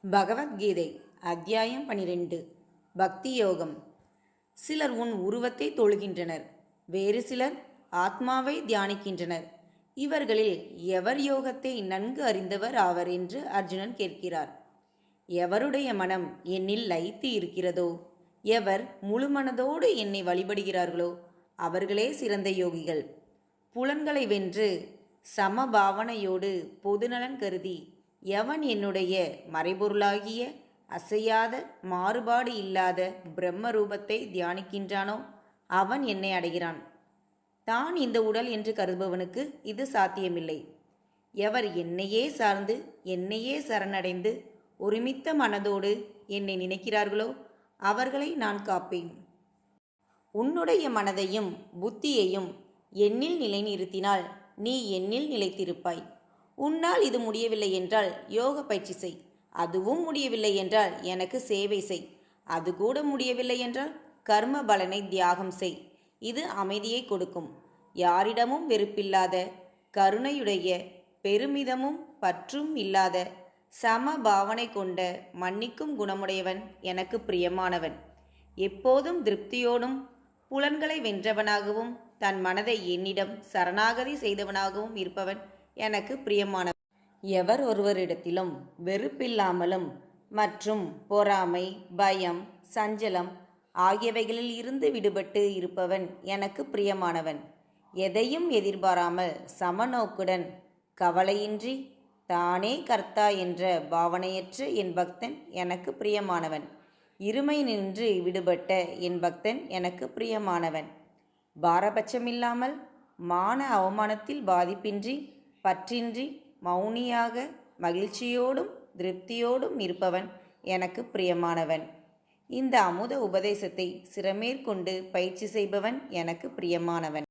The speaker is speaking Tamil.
பகவத்கீதை அத்தியாயம் 12 பக்தி யோகம். சிலர் உன் உருவத்தை தொழுகின்றனர், வேறு சிலர் ஆத்மாவை தியானிக்கின்றனர். இவர்களில் எவர் யோகத்தை நன்கு அறிந்தவர் ஆவர் என்று அர்ஜுனன் கேட்கிறார். எவருடைய மனம் என்னில் லயித்து இருக்கிறதோ, எவர் முழுமனதோடு என்னை வழிபடுகிறார்களோ அவர்களே சிறந்த யோகிகள். புலன்களை வென்று சமபாவனையோடு பொதுநலன் கருதி எவன் என்னுடைய மறைபொருளாகிய அசையாத மாறுபாடு இல்லாத பிரம்ம ரூபத்தை தியானிக்கின்றானோ அவன் என்னை அடைகிறான். தான் இந்த உடல் என்று கருதுபவனுக்கு இது சாத்தியமில்லை. எவர் என்னையே சார்ந்து என்னையே சரணடைந்து ஒருமித்த மனதோடு என்னை நினைக்கிறார்களோ அவர்களை நான் காப்பேன். உன்னுடைய மனதையும் புத்தியையும் என்னில் நிலைநிறுத்தினால் நீ என்னில் நிலைத்திருப்பாய். உன்னால் இது முடியவில்லை என்றால் யோக பயிற்சி செய். அதுவும் முடியவில்லை என்றால் எனக்கு சேவை செய். அது கூட முடியவில்லை என்றால் கர்ம பலனை தியாகம் செய். இது அமைதியை கொடுக்கும். யாரிடமும் வெறுப்பில்லாத, கருணையுடைய, பெருமிதமும் பற்றும் இல்லாத, சம பாவனை கொண்ட, மன்னிக்கும் குணமுடையவன் எனக்கு பிரியமானவன். எப்போதும் திருப்தியோடும் புலன்களை வென்றவனாகவும் தன் மனதை என்னிடம் சரணாகதி செய்தவனாகவும் இருப்பவன் எனக்கு பிரியமானவன். எவர் ஒருவரிடத்திலும் வெறுப்பில்லாமலும் மற்றும் பொறாமை, பயம், சஞ்சலம் ஆகியவைகளில் இருந்து விடுபட்டு இருப்பவன் எனக்கு பிரியமானவன். எதையும் எதிர்பாராமல் சமநோக்குடன், கவலையின்றி, தானே கர்த்தா என்ற பாவனையற்ற என் பக்தன் எனக்கு பிரியமானவன். இருமை நின்று விடுபட்ட என் பக்தன் எனக்கு பிரியமானவன். பாரபட்சமில்லாமல், மான அவமானத்தில் பாதிப்பின்றி, பற்றின்றி, மௌனியாக, மகிழ்ச்சியோடும் திருப்தியோடும் இருப்பவன் எனக்கு பிரியமானவன். இந்த அமுத உபதேசத்தை சிரமேற்கொண்டு பயிற்சி செய்பவன் எனக்கு பிரியமானவன்.